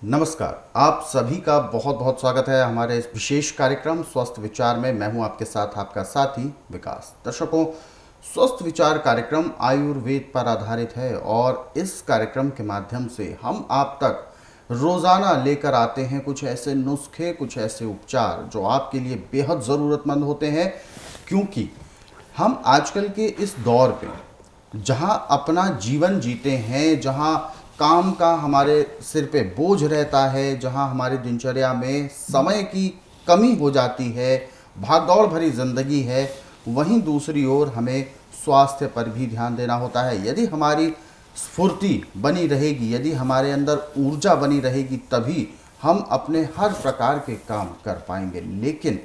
नमस्कार। आप सभी का बहुत बहुत स्वागत है हमारे इस विशेष कार्यक्रम स्वस्थ विचार में। मैं हूं आपके साथ आपका साथी विकास। दर्शकों, स्वस्थ विचार कार्यक्रम आयुर्वेद पर आधारित है और इस कार्यक्रम के माध्यम से हम आप तक रोजाना लेकर आते हैं कुछ ऐसे नुस्खे, कुछ ऐसे उपचार जो आपके लिए बेहद ज़रूरतमंद होते हैं, क्योंकि हम आजकल के इस दौर पे जहां अपना जीवन जीते हैं, जहां काम का हमारे सिर पे बोझ रहता है, जहां हमारी दिनचर्या में समय की कमी हो जाती है, भागदौड़ भरी जिंदगी है, वहीं दूसरी ओर हमें स्वास्थ्य पर भी ध्यान देना होता है। यदि हमारी स्फूर्ति बनी रहेगी, यदि हमारे अंदर ऊर्जा बनी रहेगी, तभी हम अपने हर प्रकार के काम कर पाएंगे। लेकिन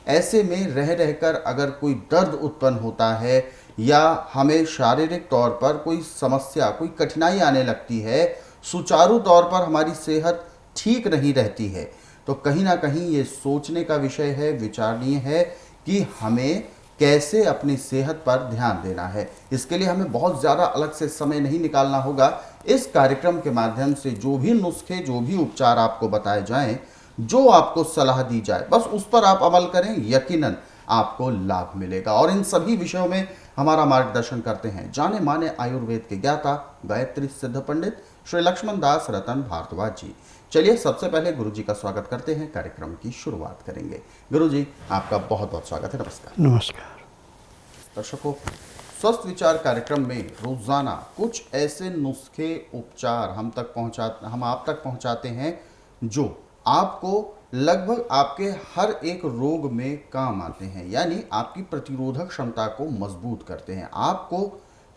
ऐसे में रह रहकर अगर कोई दर्द उत्पन्न होता है या हमें शारीरिक तौर पर कोई समस्या, कोई कठिनाई आने लगती है, सुचारू तौर पर हमारी सेहत ठीक नहीं रहती है, तो कहीं ना कहीं ये सोचने का विषय है, विचारणीय है कि हमें कैसे अपनी सेहत पर ध्यान देना है। इसके लिए हमें बहुत ज़्यादा अलग से समय नहीं निकालना होगा। इस कार्यक्रम के माध्यम से जो भी नुस्खे, जो भी उपचार आपको बताए जाएं, जो आपको सलाह दी जाए, बस उस पर आप अमल करें, यकीनन आपको लाभ मिलेगा। और इन सभी विषयों में हमारा मार्गदर्शन करते हैं जाने माने आयुर्वेद के ज्ञाता, गायत्री सिद्ध पंडित श्री लक्ष्मण दास रतन भारद्वाज जी। चलिए सबसे पहले गुरु जी का स्वागत करते हैं, कार्यक्रम की शुरुआत करेंगे। गुरु जी, आपका बहुत बहुत स्वागत है। नमस्कार। नमस्कार। दर्शकों, स्वस्थ विचार कार्यक्रम में रोजाना कुछ ऐसे नुस्खे, उपचार हम आप तक पहुंचाते हैं जो आपको लगभग आपके हर एक रोग में काम आते हैं, यानी आपकी प्रतिरोधक क्षमता को मजबूत करते हैं। आपको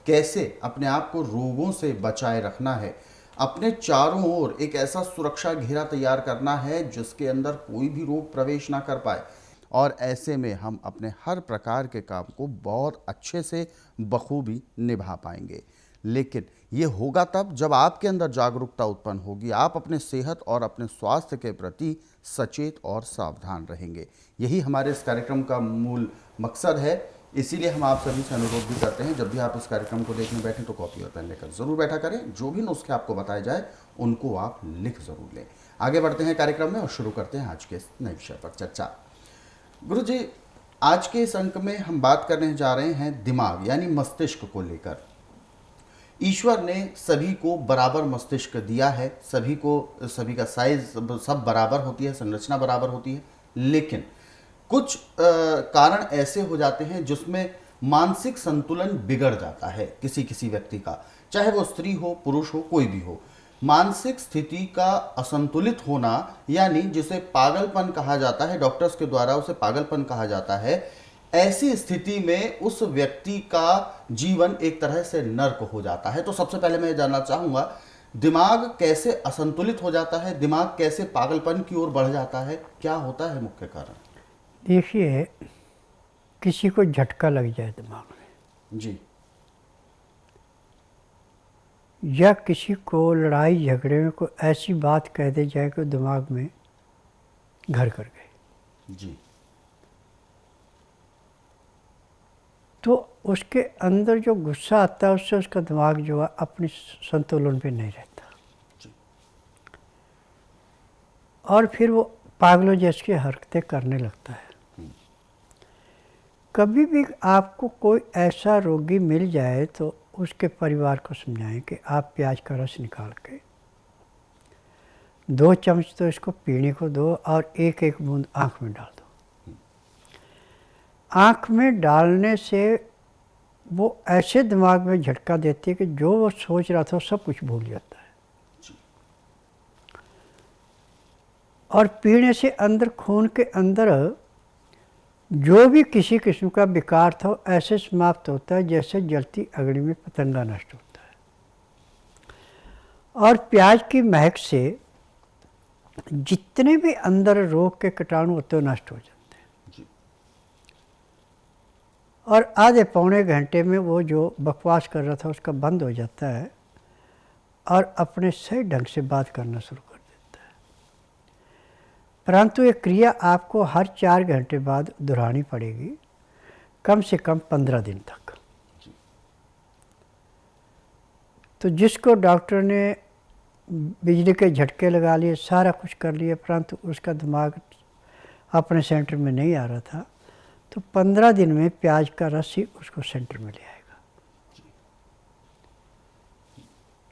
कैसे अपने आप को रोगों से बचाए रखना है, अपने चारों ओर एक ऐसा सुरक्षा घेरा तैयार करना है जिसके अंदर कोई भी रोग प्रवेश ना कर पाए, और ऐसे में हम अपने हर प्रकार के काम को बहुत अच्छे से बखूबी निभा पाएंगे। लेकिन ये होगा तब जब आपके अंदर जागरूकता उत्पन्न होगी, आप अपने सेहत और अपने स्वास्थ्य के प्रति सचेत और सावधान रहेंगे। यही हमारे इस कार्यक्रम का मूल मकसद है। इसीलिए हम आप सभी से अनुरोध भी करते हैं, जब भी आप इस कार्यक्रम को देखने बैठें तो कॉपी और पेन लेकर ज़रूर बैठा करें। जो भी नुस्खे आपको बताए जाए उनको आप लिख ज़रूर लें। आगे बढ़ते हैं कार्यक्रम में और शुरू करते हैं आज के इस नए विषय पर चर्चा। गुरु जी, आज के इस अंक में हम बात करने जा रहे हैं दिमाग यानी मस्तिष्क को लेकर। ईश्वर ने सभी को बराबर मस्तिष्क दिया है, सभी का साइज सब बराबर होती है, संरचना बराबर होती है, लेकिन कुछ कारण ऐसे हो जाते हैं जिसमें मानसिक संतुलन बिगड़ जाता है किसी किसी व्यक्ति का, चाहे वो स्त्री हो, पुरुष हो, कोई भी हो। मानसिक स्थिति का असंतुलित होना, यानी जिसे पागलपन कहा जाता है, डॉक्टर्स के द्वारा उसे पागलपन कहा जाता है। ऐसी स्थिति में उस व्यक्ति का जीवन एक तरह से नर्क हो जाता है। तो सबसे पहले मैं जानना चाहूंगा, दिमाग कैसे असंतुलित हो जाता है, दिमाग कैसे पागलपन की ओर बढ़ जाता है, क्या होता है मुख्य कारण? देखिए, किसी को झटका लग जाए दिमाग में, जी या किसी को लड़ाई झगड़े में कोई ऐसी बात कह दे जाए कि दिमाग में घर कर गए, जी तो उसके अंदर जो गुस्सा आता है उससे उसका दिमाग जो है अपने संतुलन पे नहीं रहता, जी और फिर वो पागलों जैसी हरकतें करने लगता है। कभी भी आपको कोई ऐसा रोगी मिल जाए तो उसके परिवार को समझाएं कि आप प्याज का रस निकाल के 2 चम्मच तो इसको पीने को दो और एक एक बूंद आँख में डाल दो। आँख में डालने से वो ऐसे दिमाग में झटका देती है कि जो वो सोच रहा था सब कुछ भूल जाता है, और पीने से अंदर खून के अंदर जो भी किसी किस्म का विकार था ऐसे समाप्त होता है जैसे जलती अग्नि में पतंगा नष्ट होता है। और प्याज की महक से जितने भी अंदर रोग के कीटाणु होते हैं नष्ट हो जाते हैं, और आधे पौने घंटे में वो जो बकवास कर रहा था उसका बंद हो जाता है और अपने सही ढंग से बात करना शुरू कर देता है। परंतु ये क्रिया आपको हर 4 घंटे बाद दोहरानी पड़ेगी, कम से कम 15 दिन तक। तो जिसको डॉक्टर ने बिजली के झटके लगा लिए, सारा कुछ कर लिए, परंतु उसका दिमाग अपने सेंटर में नहीं आ रहा था। तो 15 दिन में प्याज का रस ही उसको सेंटर में ले आएगा।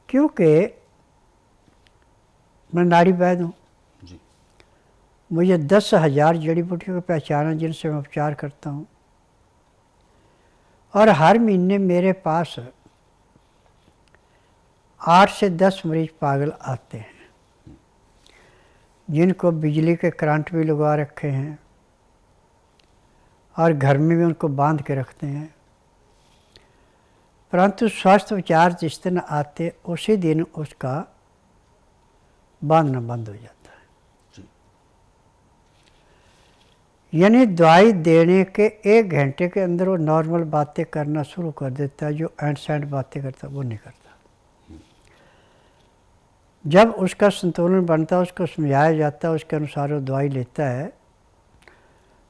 क्योंकि मैं नाड़ी वैद्य हूँ, मुझे 10,000 जड़ी बूटियों को पहचाना जिनसे मैं उपचार करता हूँ, और हर महीने मेरे पास 8 से 10 मरीज पागल आते हैं जिनको बिजली के करंट भी लगा रखे हैं और घर में भी उनको बांध के रखते हैं, परंतु स्वास्थ्य विचार जिस दिन आते उसी दिन उसका बांधना बंद हो जाता है। यानी दवाई देने के 1 घंटे के अंदर वो नॉर्मल बातें करना शुरू कर देता है। जो एंड सैंड बातें करता है वो नहीं करता। जब उसका संतुलन बनता है, उसको समझाया जाता है, उसके अनुसार वो दवाई लेता है,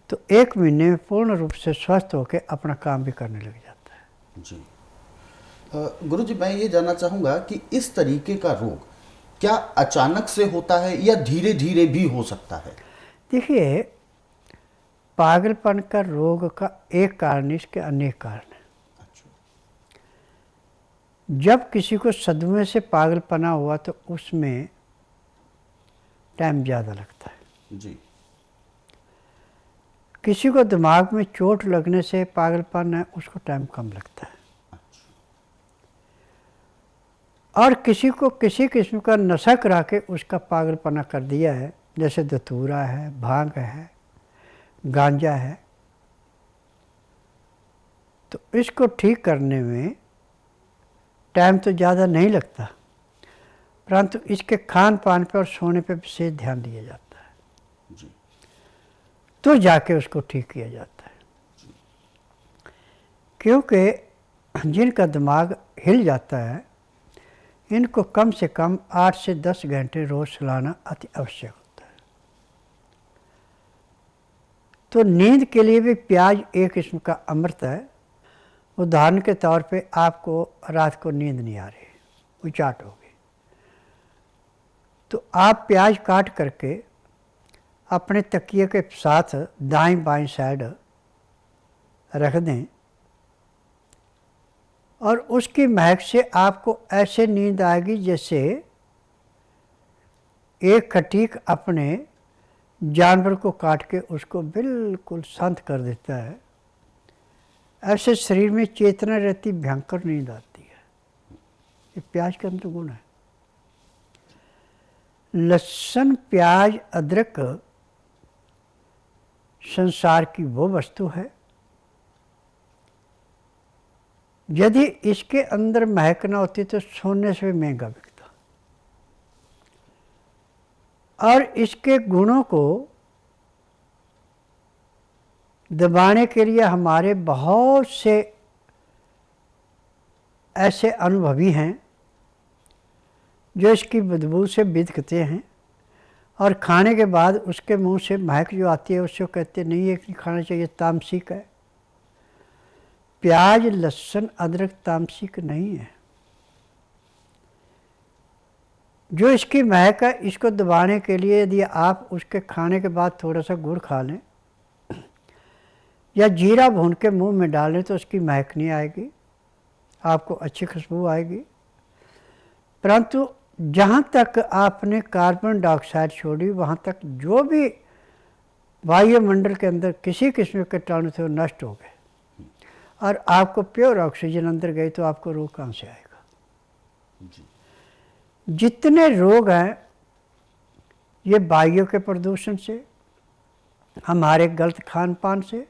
तो 1 महीने में पूर्ण रूप से स्वस्थ होकर अपना काम भी करने लग जाता है। जी गुरुजी, मैं ये जानना चाहूँगा कि इस तरीके का रोग क्या अचानक से होता है या धीरे धीरे भी हो सकता है? देखिए, पागलपन का रोग का एक कारण, इसके अनेक कारण हैं। जब किसी को सदमे से पागलपना हुआ तो उसमें टाइम ज़्यादा लगता है। जी। किसी को दिमाग में चोट लगने से पागलपन है, उसको टाइम कम लगता है। और किसी को किसी किस्म का नशा करा के उसका पागलपना कर दिया है, जैसे धतूरा है, भांग है, गांजा है, तो इसको ठीक करने में टाइम तो ज़्यादा नहीं लगता, परंतु इसके खान पान पर और सोने पर विशेष ध्यान दिया जाता है। जी। तो जाके उसको ठीक किया जाता है। जी। क्योंकि जिनका दिमाग हिल जाता है, इनको कम से कम 8 से 10 घंटे रोज़ सुलाना अति आवश्यक होता है। तो नींद के लिए भी प्याज एक किस्म का अमृत है। उदाहरण के तौर पे आपको रात को नींद नहीं आ रही, उचाट हो गई, तो आप प्याज काट करके अपने तकिए के साथ दाएं बाएं साइड रख दें, और उसकी महक से आपको ऐसे नींद आएगी जैसे एक खटीक अपने जानवर को काट के उसको बिल्कुल शांत कर देता है। ऐसे शरीर में चेतना रहती, भयंकर नींद आती है। ये प्याज के अंदर गुण है। लहसुन, प्याज, अदरक संसार की वो वस्तु है, यदि इसके अंदर महक ना होती तो सोने से भी महंगा बिकता। और इसके गुणों को दबाने के लिए हमारे बहुत से ऐसे अनुभवी हैं जो इसकी बदबू से बिदकते हैं, और खाने के बाद उसके मुंह से महक जो आती है उससे कहते नहीं, ये नहीं खाना चाहिए, तामसिक है। प्याज, लहसुन, अदरक तामसिक नहीं है। जो इसकी महक है, इसको दबाने के लिए यदि आप उसके खाने के बाद थोड़ा सा गुड़ खा लें या जीरा भून के मुंह में डालें तो उसकी महक नहीं आएगी, आपको अच्छी खुशबू आएगी। परंतु जहाँ तक आपने कार्बन डाइऑक्साइड छोड़ी, वहाँ तक जो भी वायुमंडल के अंदर किसी किस्म के कीटाणु थे वो नष्ट हो गए, और आपको प्योर ऑक्सीजन अंदर गई, तो आपको रोग कहाँ से आएगा? जी। जितने रोग हैं ये वायु के प्रदूषण से, हमारे गलत खान पान से,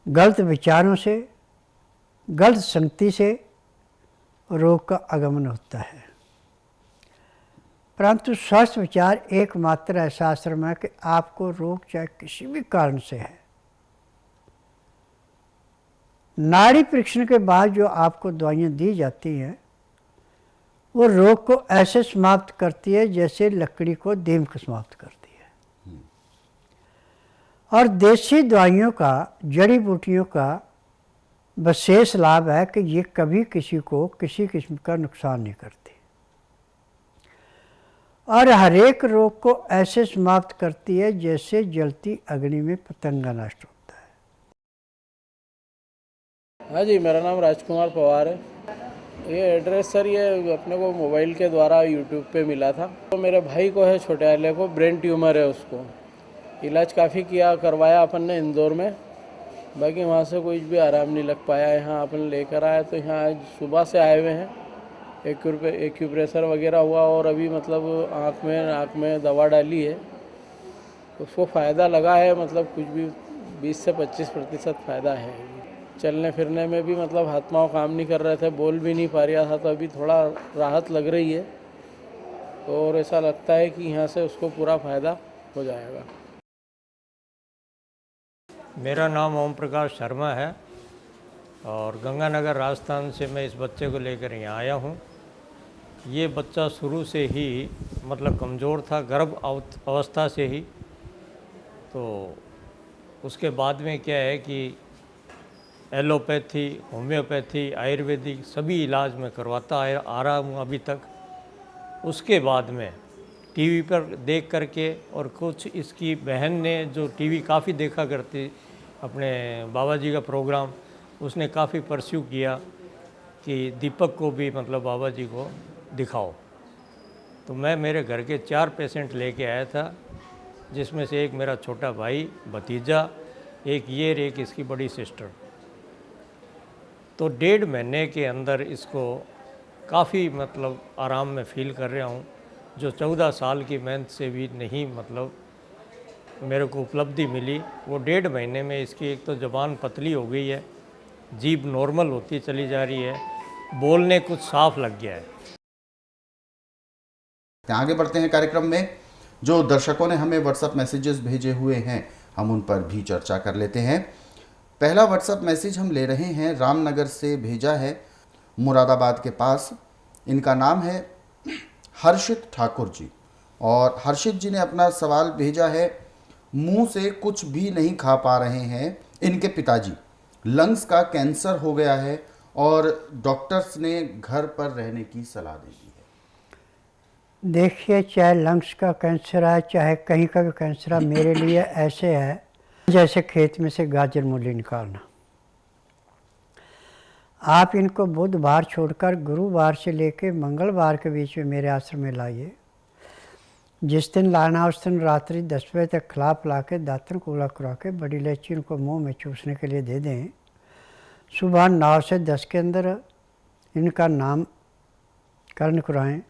गलत विचारों से, गलत संगति से रोग का आगमन होता है। परंतु स्वस्थ विचार एकमात्र ऐसा आश्रम है कि आपको रोग चाहे किसी भी कारण से है, नाड़ी परीक्षण के बाद जो आपको दवाइयाँ दी जाती हैं वो रोग को ऐसे समाप्त करती है जैसे लकड़ी को दीमक समाप्त करती है। और देसी दवाइयों का, जड़ी बूटियों का विशेष लाभ है कि ये कभी किसी को किसी किस्म का नुकसान नहीं करती। और हर एक रोग को ऐसे समाप्त करती है जैसे जलती अग्नि में पतंगा नष्ट होता है। हाँ जी, मेरा नाम राजकुमार पवार है। ये एड्रेस सर ये अपने को मोबाइल के द्वारा यूट्यूब पे मिला था। तो मेरे भाई को है, छोटे वाले को ब्रेन ट्यूमर है, उसको इलाज काफ़ी किया करवाया अपन ने इंदौर में, बाकी वहाँ से कोई भी आराम नहीं लग पाया। यहाँ अपन लेकर आए तो यहाँ आज सुबह से आए हुए हैं। एक्यूप्रेशर वगैरह हुआ और अभी मतलब आँख में नाक में दवा डाली है, उसको फ़ायदा लगा है, मतलब कुछ भी 20 से 25% फ़ायदा है। चलने फिरने में भी मतलब हाथ पाँव काम नहीं कर रहे थे, बोल भी नहीं पा रहा था, तो अभी थोड़ा राहत लग रही है और ऐसा लगता है कि यहाँ से उसको पूरा फ़ायदा हो जाएगा। मेरा नाम ओम प्रकाश शर्मा है और गंगानगर राजस्थान से मैं इस बच्चे को लेकर यहाँ आया हूँ। ये बच्चा शुरू से ही मतलब कमज़ोर था, गर्भ अवस्था से ही। तो उसके बाद में क्या है कि एलोपैथी, होम्योपैथी, आयुर्वेदिक सभी इलाज में करवाता आ रहा हूँ अभी तक। उसके बाद में टीवी पर देख करके और कुछ इसकी बहन ने जो टीवी काफ़ी देखा करती, अपने बाबा जी का प्रोग्राम, उसने काफ़ी परस्यू किया कि दीपक को भी मतलब बाबा जी को दिखाओ। तो मैं मेरे घर के 4 पेशेंट लेके आया था, जिसमें से एक मेरा छोटा भाई, भतीजा, एक ये और एक इसकी बड़ी सिस्टर। तो 1.5 महीने के अंदर इसको काफ़ी मतलब आराम में फ़ील कर रहा हूँ, जो 14 साल की मेहनत से भी नहीं मतलब मेरे को उपलब्धि मिली। वो 1.5 महीने में इसकी एक तो ज़बान पतली हो गई है, जीभ नॉर्मल होती चली जा रही है, बोलने कुछ साफ लग गया है। आगे बढ़ते हैं कार्यक्रम में। जो दर्शकों ने हमें व्हाट्सएप मैसेजेस भेजे हुए हैं, हम उन पर भी चर्चा कर लेते हैं। पहला व्हाट्सएप मैसेज हम ले रहे हैं, रामनगर से भेजा है, मुरादाबाद के पास। इनका नाम है हर्षित ठाकुर जी, और हर्षित जी ने अपना सवाल भेजा है, मुंह से कुछ भी नहीं खा पा रहे हैं इनके पिताजी, लंग्स का कैंसर हो गया है और डॉक्टर्स ने घर पर रहने की सलाह दे दी है। देखिए, चाहे लंग्स का कैंसर है, चाहे कहीं का भी कैंसर है, मेरे लिए ऐसे है जैसे खेत में से गाजर मूली निकालना। आप इनको बुधवार छोड़कर गुरुवार से लेकर मंगलवार के बीच में मेरे आश्रम में लाइए। जिस दिन लाना उस दिन रात्रि 10 बजे तक खिला पिला के दातन कूला करा के बड़ी इलायची इनको मुंह में चूसने के लिए दे दें। सुबह 9 से 10 के अंदर इनका नामकरण कराएँ।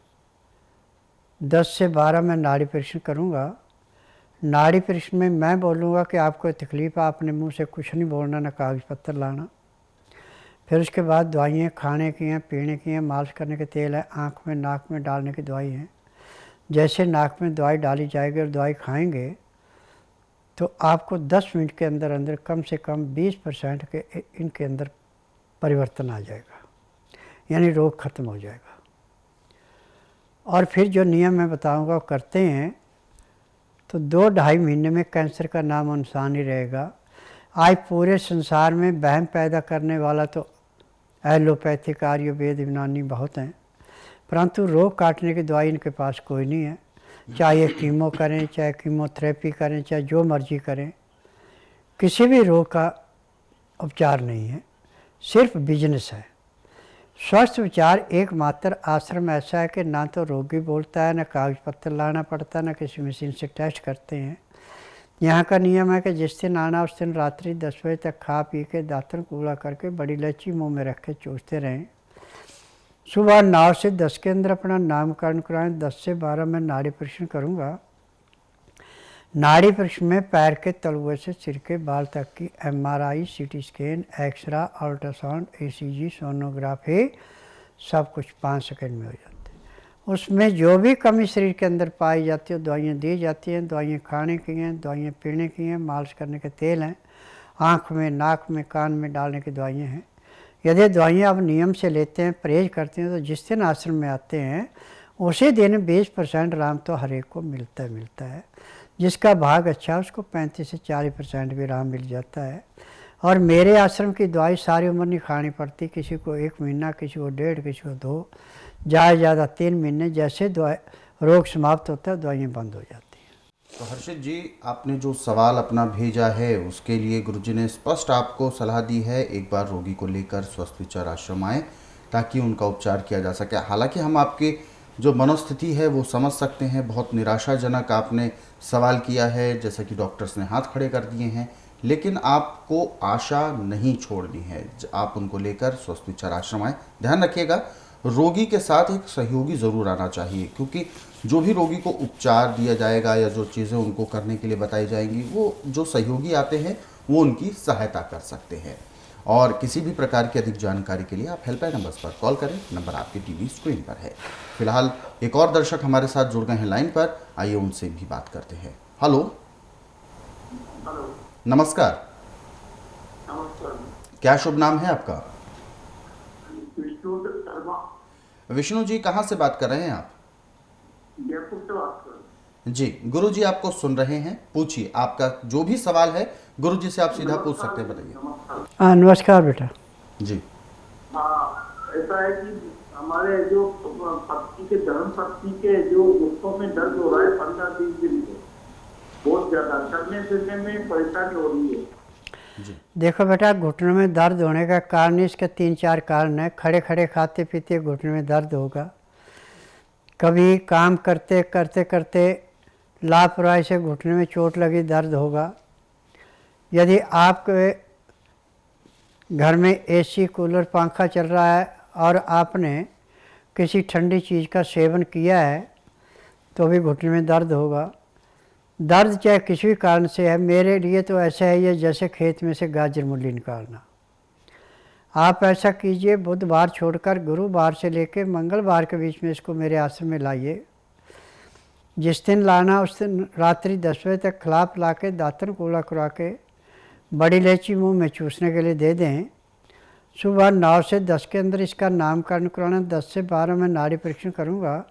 10 से 12 मैं नाड़ी परीक्षण करूँगा। नाड़ी परीक्षण में मैं बोलूँगा कि आपको तकलीफ़ है, आपने मुंह से कुछ नहीं बोलना, ना कागज़ पत्तर लाना। फिर उसके बाद दवाइयाँ खाने की हैं, पीने की हैं, मालिश करने के तेल है, आँख में नाक में डालने की दवाई है। जैसे नाक में दवाई डाली जाएगी और दवाई खाएंगे तो आपको 10 मिनट के अंदर अंदर कम से कम 20% के इनके अंदर परिवर्तन आ जाएगा, यानी रोग ख़त्म हो जाएगा। और फिर जो नियम मैं बताऊंगा वो करते हैं तो 2-2.5 महीने में कैंसर का नाम निशान ही रहेगा। आज पूरे संसार में वहम पैदा करने वाला तो एलोपैथिक, आयुर्वेद, यूनानी बहुत हैं, परंतु रोग काटने की दवाई इनके पास कोई नहीं है। चाहे ये कीमो करें, चाहे कीमोथेरेपी करें, चाहे जो मर्जी करें, किसी भी रोग का उपचार नहीं है, सिर्फ बिजनेस है। स्वस्थ विचार एकमात्र आश्रम ऐसा है कि ना तो रोगी बोलता है, ना कागज पत्तर लाना पड़ता, ना किसी मशीन से टेस्ट करते हैं। यहाँ का नियम है कि जिस दिन आना उस दिन रात्रि 10 बजे तक खा पी के दातन कूड़ा करके बड़ी इलायची मुँह में रख के चूसते रहें। सुबह 9 से 10 के अंदर अपना नामकरण कराएं। 10 से 12 मैं नाड़ी परीक्षण करूँगा। नाड़ी परीक्षण में पैर के तलुए से सिर के बाल तक की MRI, CT scan, x-ray, ultrasound, ECG, sonography सब कुछ 5 सेकंड में हो जाते हैं। उसमें जो भी कमी शरीर के अंदर पाई जाती है दवाइयाँ दी जाती हैं। दवाइयाँ खाने की हैं, दवाइयाँ पीने की हैं, मालिश करने के तेल हैं, आँख में, नाक में, कान में डालने की दवाइयाँ हैं। यदि दवाइयाँ आप नियम से लेते हैं, परहेज करते हैं, तो जिस दिन आश्रम में आते हैं उसी दिन 20% आराम तो हर एक को मिलता है। जिसका भाग अच्छा उसको 35 से 40% भी आराम मिल जाता है। और मेरे आश्रम की दवाई सारी उम्र नहीं खानी पड़ती, किसी को 1 महीना, किसी को 1.5, किसी को 2, ज़्यादा 3 महीने। जैसे दवाई रोग समाप्त होता है, दवाइयाँ बंद हो जाती हैं। तो हर्षित जी, आपने जो सवाल अपना भेजा है उसके लिए गुरुजी ने स्पष्ट आपको सलाह दी है, एक बार रोगी को लेकर स्वस्थ विचार आश्रम आए ताकि उनका उपचार किया जा सके। हालांकि हम आपकी जो मनोस्थिति है वो समझ सकते हैं, बहुत निराशाजनक आपने सवाल किया है, जैसा कि डॉक्टर्स ने हाथ खड़े कर दिए हैं, लेकिन आपको आशा नहीं छोड़नी है। आप उनको लेकर स्वस्थ विचार आश्रम आए। ध्यान रखिएगा, रोगी के साथ एक सहयोगी ज़रूर आना चाहिए, क्योंकि जो भी रोगी को उपचार दिया जाएगा या जो चीज़ें उनको करने के लिए बताई जाएंगी, वो जो सहयोगी आते हैं वो उनकी सहायता कर सकते हैं। और किसी भी प्रकार की अधिक जानकारी के लिए आप हेल्पलाइन नंबर्स पर कॉल करें, नंबर आपकी टीवी स्क्रीन पर है। फिलहाल एक और दर्शक हमारे साथ जुड़ गए हैं लाइन पर, आइए उनसे भी बात करते हैं। हेलो, नमस्कार। क्या शुभ नाम है आपका? विष्णु जी, कहाँ से बात कर रहे हैं आप? जयपुर से बात कर रहे हैं। जी, गुरु जी आपको सुन रहे हैं, पूछिए, आपका जो भी सवाल है गुरु जी से आप सीधा पूछ सकते हैं, बताइए। नमस्कार। हाँ, नमस्कार बेटा। जी। हाँ, ऐसा है कि हमारे जो पत्नी के धर्म पत्नी के जो घुटनों में दर्द हो रहा है 15-20 दिन से, बहुत ज्यादा चलने फिरने में परेशानी हो रही है। जी। देखो बेटा, घुटनों में दर्द होने का कारण इसके 3-4 कारण है। खड़े खड़े खाते पीते घुटने में दर्द होगा, कभी काम करते करते करते लापरवाही से घुटने में चोट लगी, दर्द होगा। यदि आपके घर में एसी कूलर पंखा चल रहा है और आपने किसी ठंडी चीज़ का सेवन किया है तो भी घुटने में दर्द होगा। दर्द चाहे किसी भी कारण से है, मेरे लिए तो ऐसा है ये जैसे खेत में से गाजर मूली निकालना। आप ऐसा कीजिए, बुधवार छोड़कर गुरुवार से लेकर मंगलवार के बीच में इसको मेरे आश्रम में लाइए। जिस दिन लाना उस दिन रात्रि 10 बजे तक खिला पिला के दातन कूड़ा करा के बड़ी इलायची मुंह में चूसने के लिए दे दें। सुबह 9 से 10 के अंदर इसका नामकरण कराना। 10 से 12 में नाड़ी परीक्षण करूँगा।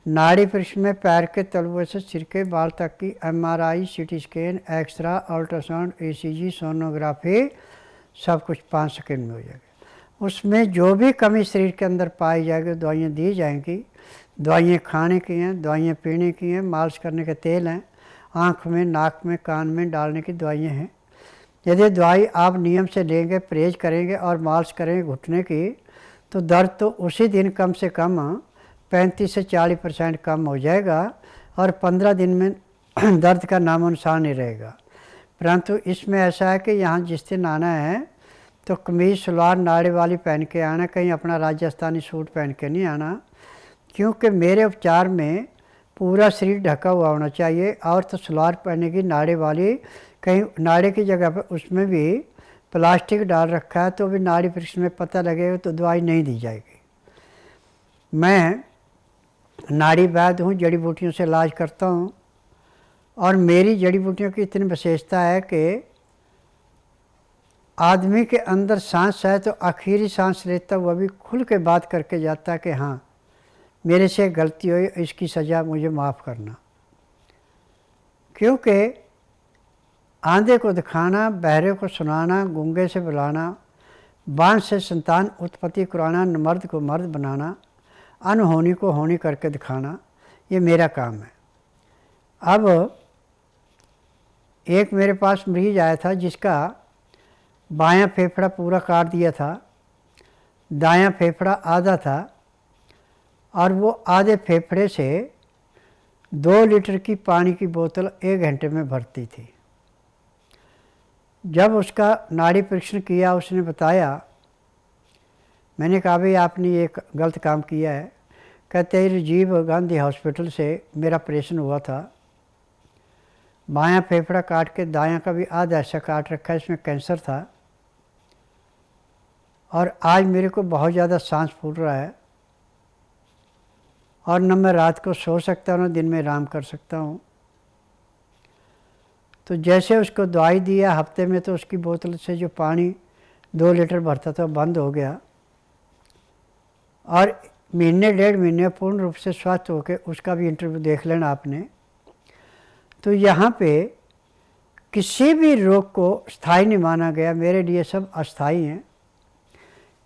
नाड़ी परीक्षण में पैर के तलुए से सिर के बाल तक की MRI, CT scan, x-ray, ultrasound, ECG, sonography, सब कुछ 5 सेकंड में हो जाएगा। उसमें जो भी कमी शरीर के अंदर पाई जाएगी दवाइयाँ दी जाएंगी। दवाइयाँ खाने की हैं, दवाइयाँ पीने की हैं, मालिश करने के तेल हैं, आँख में, नाक में, कान में डालने की दवाइयाँ हैं। यदि दवाई आप नियम से लेंगे, परहेज करेंगे और मालिश करेंगे घुटने की, तो दर्द तो उसी दिन कम से कम 35 से 40% कम हो जाएगा और 15 दिन में दर्द का नामो निशान नहीं रहेगा। परंतु इसमें ऐसा है कि यहाँ जिस दिन आना है तो कमीज सलवार नाड़े वाली पहन के आना, कहीं अपना राजस्थानी सूट पहन के नहीं आना, क्योंकि मेरे उपचार में पूरा शरीर ढका हुआ होना चाहिए। और तो सलवार पहने की नाड़े वाली, कहीं नाड़े की जगह पर उसमें भी प्लास्टिक डाल रखा है तो भी नाड़ी परीक्षण में पता लगेगा तो दवाई नहीं दी जाएगी। मैं नाड़ी वैद्य हूँ, जड़ी बूटियों से इलाज करता हूँ और मेरी जड़ी बूटियों की इतनी विशेषता है कि आदमी के अंदर सांस है तो आखिरी सांस लेता हुआ भी खुल के बात करके जाता है कि हाँ मेरे से गलती हुई, इसकी सज़ा मुझे माफ़ करना। क्योंकि आंधे को दिखाना, बहरे को सुनाना, गूंगे से बुलाना, बांझ से संतान उत्पत्ति कराना, मर्द को मर्द बनाना, अनहोनी को होनी करके दिखाना, ये मेरा काम है। अब एक मेरे पास मरीज आया था जिसका बायां फेफड़ा पूरा काट दिया था, दायां फेफड़ा आधा था और वो आधे फेफड़े से 2 लीटर की पानी की बोतल 1 घंटे में भरती थी। जब उसका नाड़ी परीक्षण किया उसने बताया, मैंने कहा भाई आपने ये गलत काम किया है। कहते हैं राजीव गांधी हॉस्पिटल से मेरा ऑपरेशन हुआ था, बायां फेफड़ा काट के दायां का भी आधा हिस्सा काट रखा है, इसमें कैंसर था और आज मेरे को बहुत ज़्यादा सांस फूल रहा है और न मैं रात को सो सकता हूँ न दिन में आराम कर सकता हूँ। तो जैसे उसको दवाई दिया हफ्ते में, तो उसकी बोतल से जो पानी 2 लीटर भरता था बंद हो गया और महीने 1.5 महीने पूर्ण रूप से स्वस्थ होकर उसका भी इंटरव्यू देख लेना आपने। तो यहाँ पे किसी भी रोग को स्थायी नहीं माना गया, मेरे लिए सब अस्थाई हैं।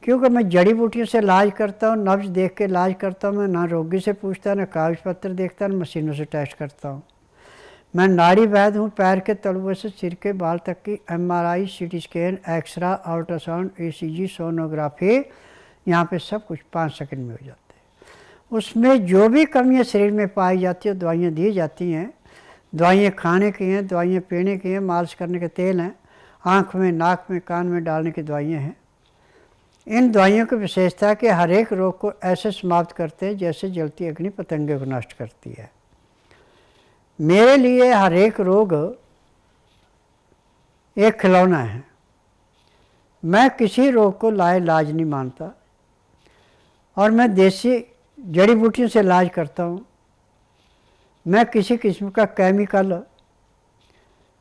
क्योंकि मैं जड़ी बूटियों से इलाज करता हूँ, नब्ज देख के इलाज करता हूँ। मैं ना रोगी से पूछता, ना कागज पत्र देखता, ना मशीनों से टेस्ट करता हूँ। मैं नाड़ी वैद्य हूँ। पैर के तलुए से सिर के बाल तक की MRI, CT scan, x-ray, ultrasound, ECG, sonography, यहाँ पे सब कुछ 5 सेकंड में हो जाते हैं। उसमें जो भी कमियाँ शरीर में पाई जाती है दवाइयाँ दी जाती हैं। दवाइयाँ खाने की हैं, दवाइयाँ पीने की हैं, मालिश करने के तेल हैं, आँख में, नाक में, कान में डालने की दवाइयाँ हैं। इन दवाइयों की विशेषता है कि हर एक रोग को ऐसे समाप्त करते हैं जैसे जलती अग्नि पतंगे को नष्ट करती है। मेरे लिए हर एक रोग एक खिलौना है। मैं किसी रोग को लाइलाज नहीं मानता और मैं देसी जड़ी बूटियों से इलाज करता हूँ। मैं किसी किस्म का केमिकल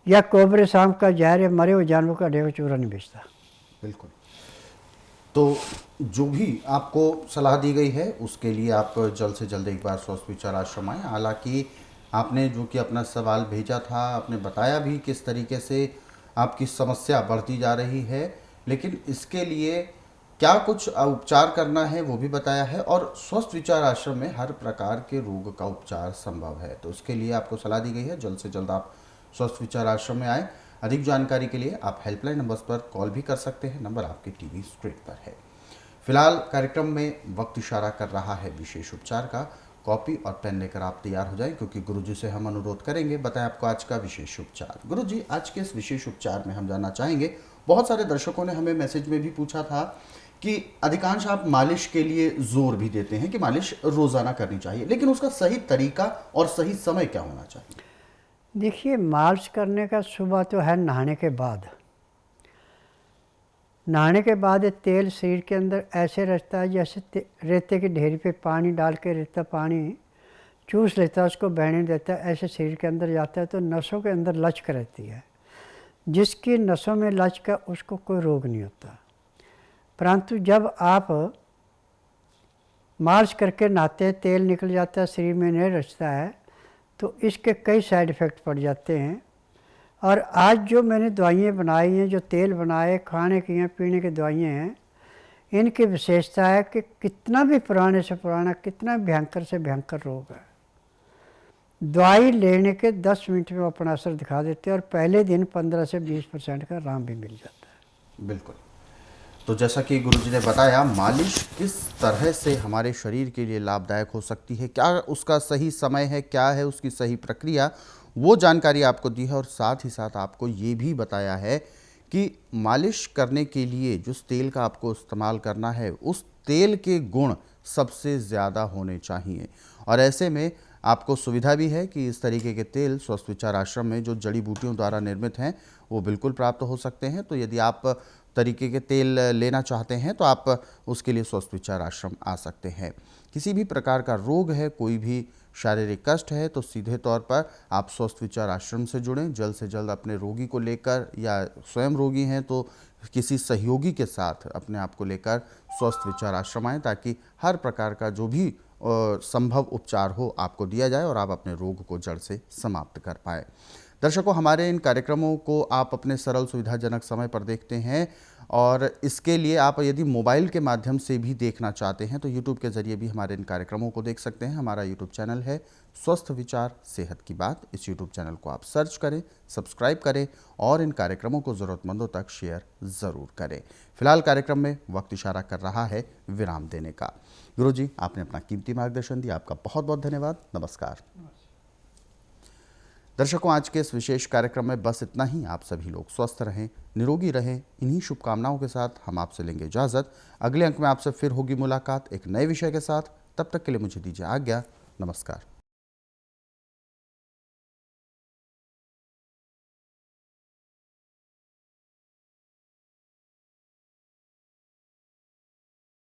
या कोबरे सांप का जहर या मरे हुए जानवर का ढेर चूरा नहीं बेचता। बिल्कुल। तो जो भी आपको सलाह दी गई है उसके लिए आप जल्द से जल्द एक बार स्वस्थ विचार आश्रम आएँ। हालांकि आपने जो कि अपना सवाल भेजा था, आपने बताया भी किस तरीके से आपकी समस्या बढ़ती जा रही है, लेकिन इसके लिए क्या कुछ उपचार करना है वो भी बताया है, और स्वस्थ विचार आश्रम में हर प्रकार के रोग का उपचार संभव है। तो उसके लिए आपको सलाह दी गई है जल्द से जल्द आप स्वस्थ विचार आश्रम में आएँ। अधिक जानकारी के लिए आप हेल्पलाइन नंबर्स पर कॉल भी कर सकते हैं, नंबर आपके टीवी स्क्रीन पर है। फिलहाल कार्यक्रम में वक्त इशारा कर रहा है विशेष उपचार का। कॉपी और पेन लेकर आप तैयार हो जाएं, क्योंकि गुरुजी से हम अनुरोध करेंगे बताएं आपको आज का विशेष उपचार। गुरुजी, आज के इस विशेष उपचार में हम जानना चाहेंगे, बहुत सारे दर्शकों ने हमें मैसेज में भी पूछा था कि अधिकांश आप मालिश के लिए जोर भी देते हैं कि मालिश रोजाना करनी चाहिए, लेकिन उसका सही तरीका और सही समय क्या होना चाहिए? देखिए, मालिश करने का सुबह तो है नहाने के बाद। नहाने के बाद तेल शरीर के अंदर ऐसे रचता है जैसे रेते की ढेरी पे पानी डाल के रेता पानी चूस लेता है, उसको बहने देता है, ऐसे शरीर के अंदर जाता है तो नसों के अंदर लचक रहती है। जिसकी नसों में लचक है उसको कोई रोग नहीं होता। परंतु जब आप मालिश करके नहाते हैं, तेल निकल जाता है, शरीर में नहीं रचता है, तो इसके कई साइड इफ़ेक्ट पड़ जाते हैं। और आज जो मैंने दवाइयाँ बनाई हैं, जो तेल बनाए, खाने की हैं, पीने की दवाइयाँ हैं, इनकी विशेषता है कि कितना भी पुराने से पुराना, कितना भयंकर से भयंकर रोग है, दवाई लेने के 10 मिनट में अपना असर दिखा देते हैं और पहले दिन 15 से 20% का आराम भी मिल जाता है। बिल्कुल। तो जैसा कि गुरुजी ने बताया, मालिश किस तरह से हमारे शरीर के लिए लाभदायक हो सकती है, क्या उसका सही समय है, क्या है उसकी सही प्रक्रिया, वो जानकारी आपको दी है। और साथ ही साथ आपको ये भी बताया है कि मालिश करने के लिए जिस तेल का आपको इस्तेमाल करना है उस तेल के गुण सबसे ज़्यादा होने चाहिए। और ऐसे में आपको सुविधा भी है कि इस तरीके के तेल स्वस्थ विचार आश्रम में जो जड़ी बूटियों द्वारा निर्मित हैं वो बिल्कुल प्राप्त हो सकते हैं। तो यदि आप तरीके के तेल लेना चाहते हैं तो आप उसके लिए स्वस्थ विचार आश्रम आ सकते हैं। किसी भी प्रकार का रोग है, कोई भी शारीरिक कष्ट है, तो सीधे तौर पर आप स्वस्थ विचार आश्रम से जुड़ें। जल्द से जल्द अपने रोगी को लेकर, या स्वयं रोगी हैं तो किसी सहयोगी के साथ अपने आप को लेकर स्वस्थ विचार आश्रम आएँ, ताकि हर प्रकार का जो भी संभव उपचार हो आपको दिया जाए और आप अपने रोग को जड़ से समाप्त कर पाएँ। दर्शकों, हमारे इन कार्यक्रमों को आप अपने सरल सुविधाजनक समय पर देखते हैं, और इसके लिए आप यदि मोबाइल के माध्यम से भी देखना चाहते हैं तो यूट्यूब के ज़रिए भी हमारे इन कार्यक्रमों को देख सकते हैं। हमारा यूट्यूब चैनल है स्वस्थ विचार सेहत की बात। इस यूट्यूब चैनल को आप सर्च करें, सब्सक्राइब करें और इन कार्यक्रमों को ज़रूरतमंदों तक शेयर ज़रूर करें। फिलहाल कार्यक्रम में वक्त इशारा कर रहा है विराम देने का। गुरुजी, आपने अपना कीमती मार्गदर्शन दिया, आपका बहुत बहुत धन्यवाद। नमस्कार। दर्शकों, आज के इस विशेष कार्यक्रम में बस इतना ही। आप सभी लोग स्वस्थ रहें, निरोगी रहें, इन्हीं शुभकामनाओं के साथ हम आपसे लेंगे इजाज़त। अगले अंक में आपसे फिर होगी मुलाकात एक नए विषय के साथ। तब तक के लिए मुझे दीजिए आज्ञा। नमस्कार।